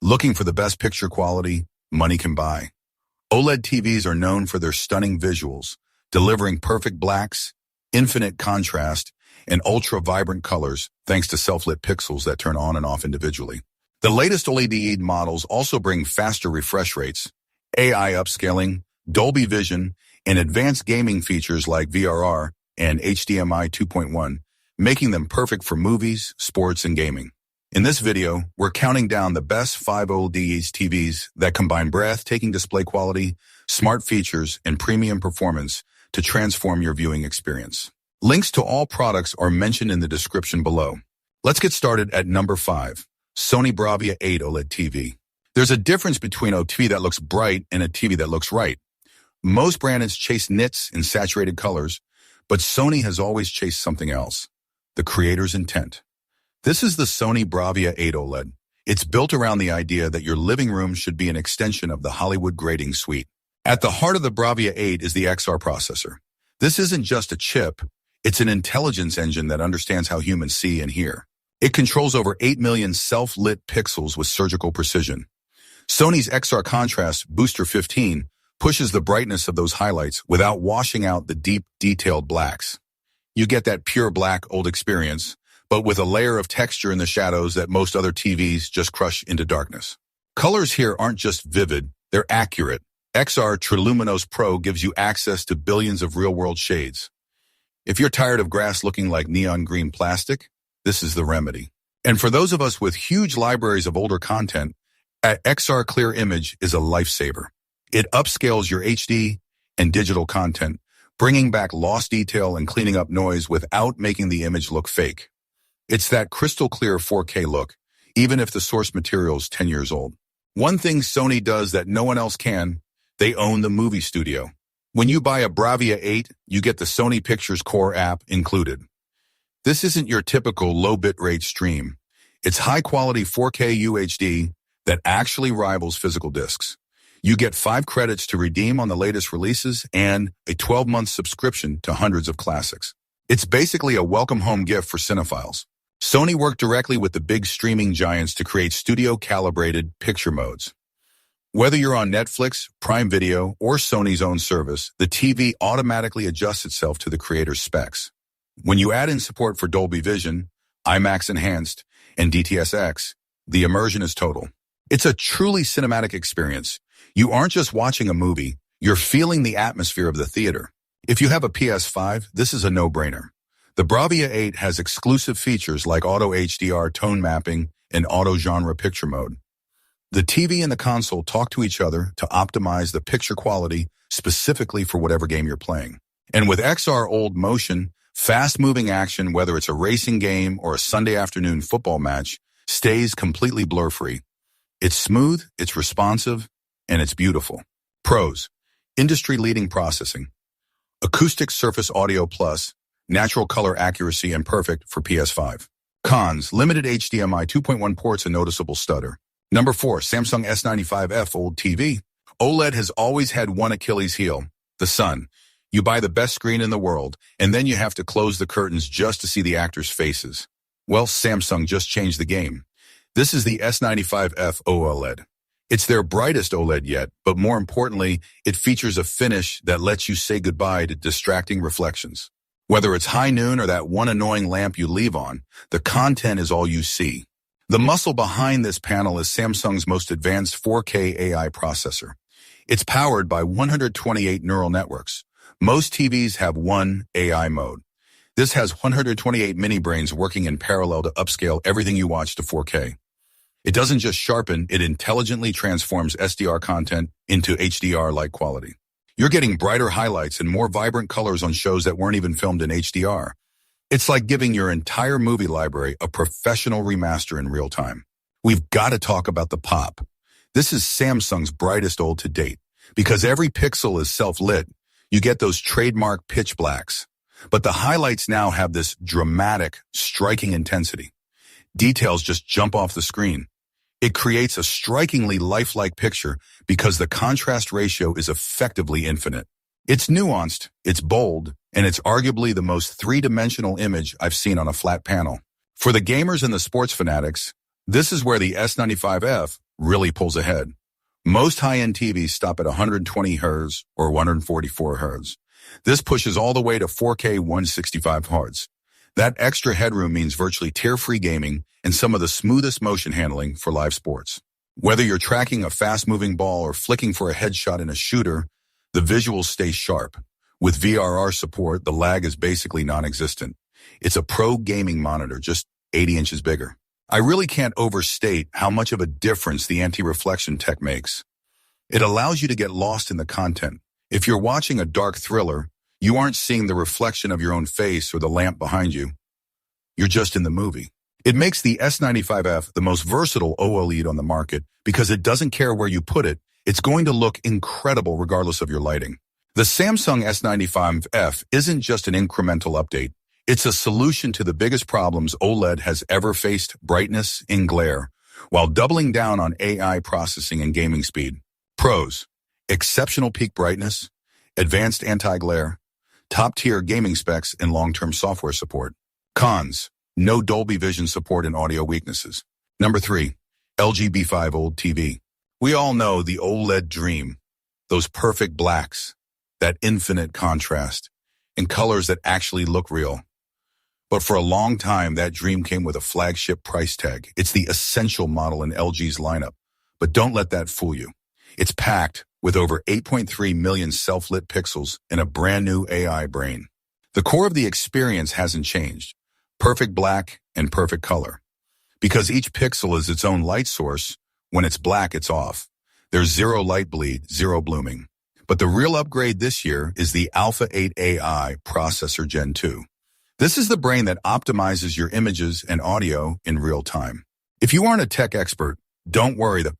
Looking for the best picture quality money can buy? OLED TVs are known for their stunning visuals, delivering perfect blacks, infinite contrast, and ultra-vibrant colors thanks to self-lit pixels that turn on and off individually. The latest OLED models also bring faster refresh rates, AI upscaling, Dolby Vision, and advanced gaming features like VRR and HDMI 2.1, making them perfect for movies, sports, and gaming. In this video, we're counting down the best 5 OLED TVs that combine breathtaking display quality, smart features, and premium performance to transform your viewing experience. Links to all products are mentioned in the description below. Let's get started at number 5, Sony Bravia 8 OLED TV. There's a difference between a TV that looks bright and a TV that looks right. Most brands chase nits in saturated colors, but Sony has always chased something else: the creator's intent. This is the Sony Bravia 8 OLED. It's built around the idea that your living room should be an extension of the Hollywood grading suite. At the heart of the Bravia 8 is the XR processor. This isn't just a chip, it's an intelligence engine that understands how humans see and hear. It controls over 8 million self-lit pixels with surgical precision. Sony's XR Contrast Booster 15 pushes the brightness of those highlights without washing out the deep, detailed blacks. You get that pure black old experience, but with a layer of texture in the shadows that most other TVs just crush into darkness. Colors here aren't just vivid, they're accurate. XR Triluminos Pro gives you access to billions of real-world shades. If you're tired of grass looking like neon green plastic, this is the remedy. And for those of us with huge libraries of older content, XR Clear Image is a lifesaver. It upscales your HD and digital content, bringing back lost detail and cleaning up noise without making the image look fake. It's that crystal clear 4K look, even if the source material is 10 years old. One thing Sony does that no one else can: they own the movie studio. When you buy a Bravia 8, you get the Sony Pictures Core app included. This isn't your typical low bitrate stream. It's high-quality 4K UHD that actually rivals physical discs. You get 5 credits to redeem on the latest releases and a 12-month subscription to hundreds of classics. It's basically a welcome home gift for cinephiles. Sony worked directly with the big streaming giants to create studio-calibrated picture modes. Whether you're on Netflix, Prime Video, or Sony's own service, the TV automatically adjusts itself to the creator's specs. When you add in support for Dolby Vision, IMAX Enhanced, and DTS:X, the immersion is total. It's a truly cinematic experience. You aren't just watching a movie, you're feeling the atmosphere of the theater. If you have a PS5, this is a no-brainer. The Bravia 8 has exclusive features like auto HDR tone mapping and auto genre picture mode. The TV and the console talk to each other to optimize the picture quality specifically for whatever game you're playing. And with XR Old Motion, fast-moving action, whether it's a racing game or a Sunday afternoon football match, stays completely blur-free. It's smooth, it's responsive, and it's beautiful. Pros: industry-leading processing, acoustic surface audio plus, natural color accuracy, and perfect for PS5. Cons: limited HDMI 2.1 ports and noticeable stutter. Number 4, Samsung S95F OLED TV. OLED has always had one Achilles heel: the sun. You buy the best screen in the world, and then you have to close the curtains just to see the actors' faces. Well, Samsung just changed the game. This is the S95F OLED. It's their brightest OLED yet, but more importantly, it features a finish that lets you say goodbye to distracting reflections. Whether it's high noon or that one annoying lamp you leave on, the content is all you see. The muscle behind this panel is Samsung's most advanced 4K AI processor. It's powered by 128 neural networks. Most TVs have one AI mode. This has 128 mini-brains working in parallel to upscale everything you watch to 4K. It doesn't just sharpen, it intelligently transforms SDR content into HDR-like quality. You're getting brighter highlights and more vibrant colors on shows that weren't even filmed in HDR. It's like giving your entire movie library a professional remaster in real time. We've got to talk about the pop. This is Samsung's brightest OLED to date. Because every pixel is self-lit, you get those trademark pitch blacks. But the highlights now have this dramatic, striking intensity. Details just jump off the screen. It creates a strikingly lifelike picture because the contrast ratio is effectively infinite. It's nuanced, it's bold, and it's arguably the most three-dimensional image I've seen on a flat panel. For the gamers and the sports fanatics, this is where the S95F really pulls ahead. Most high-end TVs stop at 120 Hz or 144 Hz. This pushes all the way to 4K 165 Hz. That extra headroom means virtually tear-free gaming and some of the smoothest motion handling for live sports. Whether you're tracking a fast-moving ball or flicking for a headshot in a shooter, the visuals stay sharp. With VRR support, the lag is basically non-existent. It's a pro gaming monitor, just 80 inches bigger. I really can't overstate how much of a difference the anti-reflection tech makes. It allows you to get lost in the content. If you're watching a dark thriller, you aren't seeing the reflection of your own face or the lamp behind you. You're just in the movie. It makes the S95F the most versatile OLED on the market because it doesn't care where you put it. It's going to look incredible regardless of your lighting. The Samsung S95F isn't just an incremental update. It's a solution to the biggest problems OLED has ever faced, brightness and glare, while doubling down on AI processing and gaming speed. Pros: exceptional peak brightness, advanced anti-glare, top-tier gaming specs, and long-term software support. Cons: no Dolby Vision support and audio weaknesses. Number 3. LG B5 OLED TV. We all know the OLED dream. Those perfect blacks, that infinite contrast, and colors that actually look real. But for a long time, that dream came with a flagship price tag. It's the essential model in LG's lineup. But don't let that fool you. It's packed with over 8.3 million self-lit pixels and a brand new AI brain. The core of the experience hasn't changed. Perfect black and perfect color. Because each pixel is its own light source, when it's black, it's off. There's zero light bleed, zero blooming. But the real upgrade this year is the Alpha 8 AI processor Gen 2. This is the brain that optimizes your images and audio in real time. If you aren't a tech expert, don't worry. The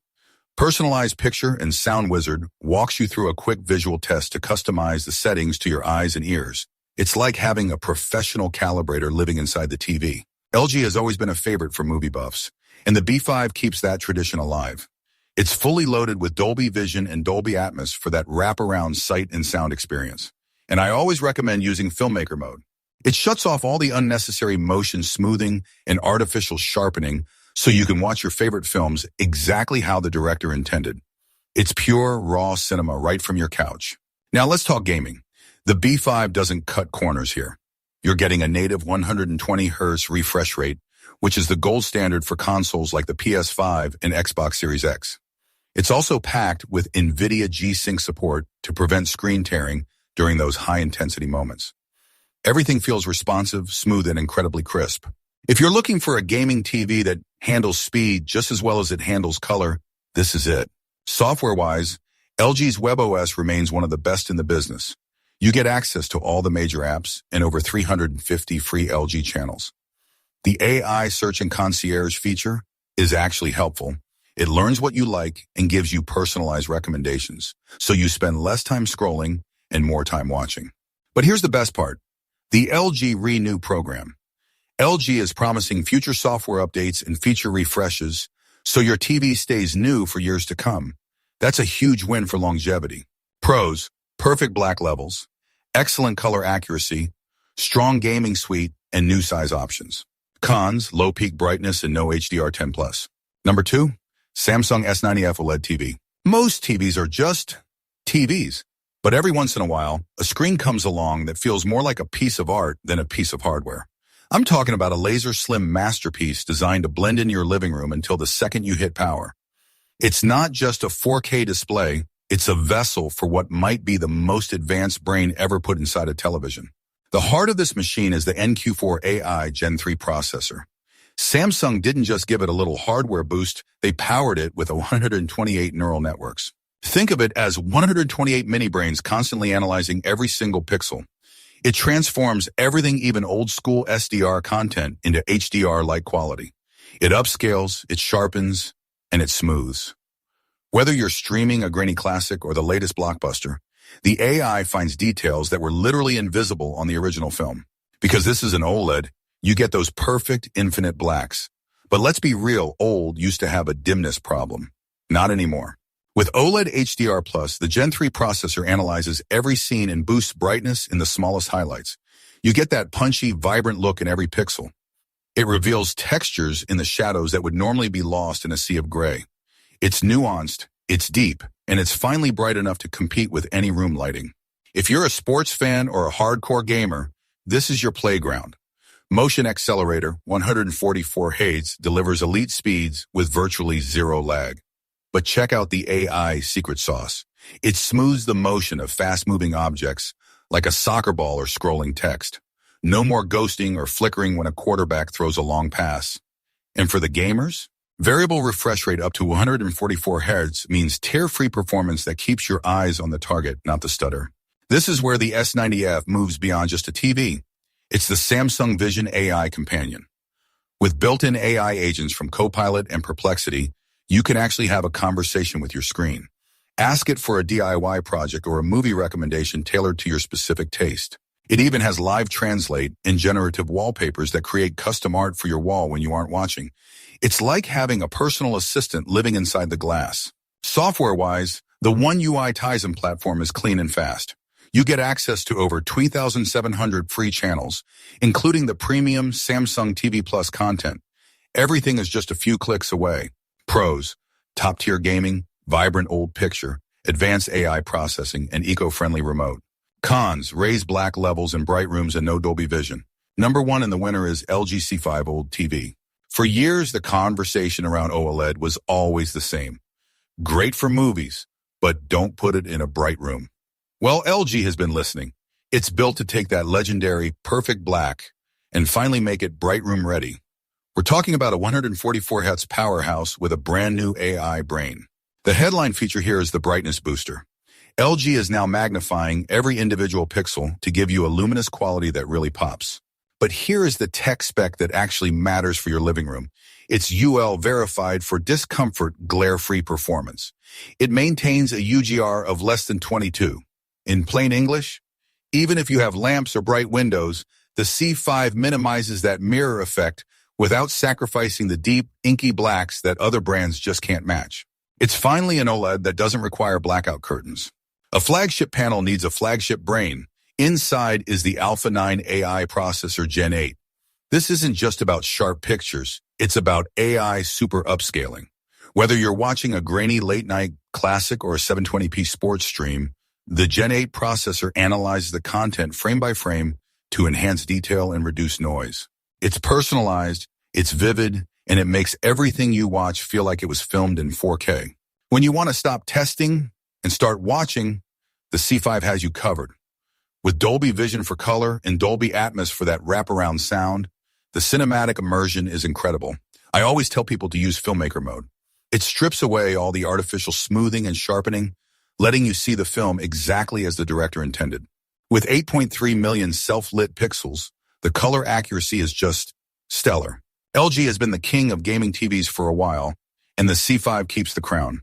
personalized picture and sound wizard walks you through a quick visual test to customize the settings to your eyes and ears. It's like having a professional calibrator living inside the TV. LG has always been a favorite for movie buffs, and the B5 keeps that tradition alive. It's fully loaded with Dolby Vision and Dolby Atmos for that wraparound sight and sound experience. And I always recommend using Filmmaker mode. It shuts off all the unnecessary motion smoothing and artificial sharpening so you can watch your favorite films exactly how the director intended. It's pure, raw cinema right from your couch. Now let's talk gaming. The B5 doesn't cut corners here. You're getting a native 120 Hz refresh rate, which is the gold standard for consoles like the PS5 and Xbox Series X. It's also packed with NVIDIA G-Sync support to prevent screen tearing during those high-intensity moments. Everything feels responsive, smooth, and incredibly crisp. If you're looking for a gaming TV that handles speed just as well as it handles color, this is it. Software-wise, LG's WebOS remains one of the best in the business. You get access to all the major apps and over 350 free LG channels. The AI Search and Concierge feature is actually helpful. It learns what you like and gives you personalized recommendations, so you spend less time scrolling and more time watching. But here's the best part. The LG Renew program. LG is promising future software updates and feature refreshes so your TV stays new for years to come. That's a huge win for longevity. Pros: perfect black levels, excellent color accuracy, strong gaming suite, and new size options. Cons: low peak brightness and no HDR10+. Number 2, Samsung S90F OLED TV. Most TVs are just TVs. But every once in a while, a screen comes along that feels more like a piece of art than a piece of hardware. I'm talking about a laser slim masterpiece designed to blend into your living room until the second you hit power. It's not just a 4K display, it's a vessel for what might be the most advanced brain ever put inside a television. The heart of this machine is the NQ4 AI Gen 3 processor. Samsung didn't just give it a little hardware boost, they powered it with 128 neural networks. Think of it as 128 mini-brains constantly analyzing every single pixel. It transforms everything, even old-school SDR content, into HDR-like quality. It upscales, it sharpens, and it smooths. Whether you're streaming a grainy classic or the latest blockbuster, the AI finds details that were literally invisible on the original film. Because this is an OLED, you get those perfect infinite blacks. But let's be real, old used to have a dimness problem. Not anymore. With OLED HDR+, the Gen 3 processor analyzes every scene and boosts brightness in the smallest highlights. You get that punchy, vibrant look in every pixel. It reveals textures in the shadows that would normally be lost in a sea of gray. It's nuanced, it's deep, and it's finally bright enough to compete with any room lighting. If you're a sports fan or a hardcore gamer, this is your playground. Motion Accelerator 144 Hz delivers elite speeds with virtually zero lag. But check out the AI secret sauce. It smooths the motion of fast-moving objects like a soccer ball or scrolling text. No more ghosting or flickering when a quarterback throws a long pass. And for the gamers, variable refresh rate up to 144 Hz means tear-free performance that keeps your eyes on the target, not the stutter. This is where the S90F moves beyond just a TV. It's the Samsung Vision AI companion. With built-in AI agents from Copilot and Perplexity, you can actually have a conversation with your screen. Ask it for a DIY project or a movie recommendation tailored to your specific taste. It even has live translate and generative wallpapers that create custom art for your wall when you aren't watching. It's like having a personal assistant living inside the glass. Software-wise, the One UI Tizen platform is clean and fast. You get access to over 3,700 free channels, including the premium Samsung TV Plus content. Everything is just a few clicks away. Pros: top-tier gaming, vibrant old picture, advanced AI processing, and eco-friendly remote. Cons: raised black levels in bright rooms and no Dolby Vision. Number one in the winner is LG C5 OLED TV. For years, the conversation around OLED was always the same. Great for movies, but don't put it in a bright room. Well, LG has been listening. It's built to take that legendary perfect black and finally make it bright room ready. We're talking about a 144 Hz powerhouse with a brand new AI brain. The headline feature here is the brightness booster. LG is now magnifying every individual pixel to give you a luminous quality that really pops. But here is the tech spec that actually matters for your living room. It's UL verified for discomfort glare-free performance. It maintains a UGR of less than 22. In plain English, even if you have lamps or bright windows, the C5 minimizes that mirror effect without sacrificing the deep, inky blacks that other brands just can't match. It's finally an OLED that doesn't require blackout curtains. A flagship panel needs a flagship brain. Inside is the Alpha 9 AI processor Gen 8. This isn't just about sharp pictures, it's about AI super upscaling. Whether you're watching a grainy late-night classic or a 720p sports stream, the Gen 8 processor analyzes the content frame by frame to enhance detail and reduce noise. It's personalized, it's vivid, and it makes everything you watch feel like it was filmed in 4K. When you want to stop testing and start watching, the C5 has you covered. With Dolby Vision for color and Dolby Atmos for that wraparound sound, the cinematic immersion is incredible. I always tell people to use filmmaker mode. It strips away all the artificial smoothing and sharpening, letting you see the film exactly as the director intended. With 8.3 million self-lit pixels, the color accuracy is just stellar. LG has been the king of gaming TVs for a while, and the C5 keeps the crown.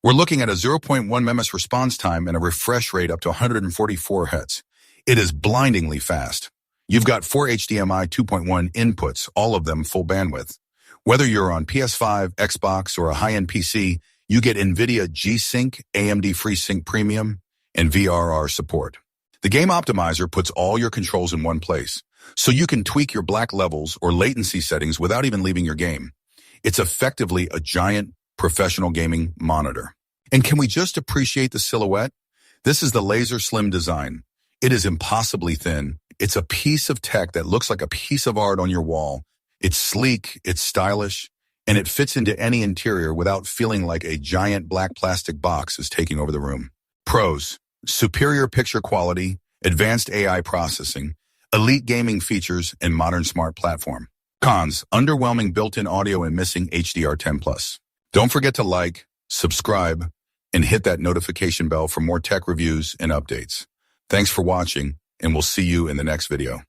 We're looking at a 0.1 ms response time and a refresh rate up to 144 Hz. It is blindingly fast. You've got 4 HDMI 2.1 inputs, all of them full bandwidth. Whether you're on PS5, Xbox, or a high-end PC, you get NVIDIA G-Sync, AMD FreeSync Premium, and VRR support. The Game Optimizer puts all your controls in one place, so you can tweak your black levels or latency settings without even leaving your game. It's effectively a giant professional gaming monitor. And can we just appreciate the silhouette? This is the laser slim design. It is impossibly thin. It's a piece of tech that looks like a piece of art on your wall. It's sleek, it's stylish, and it fits into any interior without feeling like a giant black plastic box is taking over the room. Pros: superior picture quality, advanced AI processing, elite gaming features, and modern smart platform. Cons: underwhelming built-in audio and missing HDR10+. Don't forget to like, subscribe, and hit that notification bell for more tech reviews and updates. Thanks for watching, and we'll see you in the next video.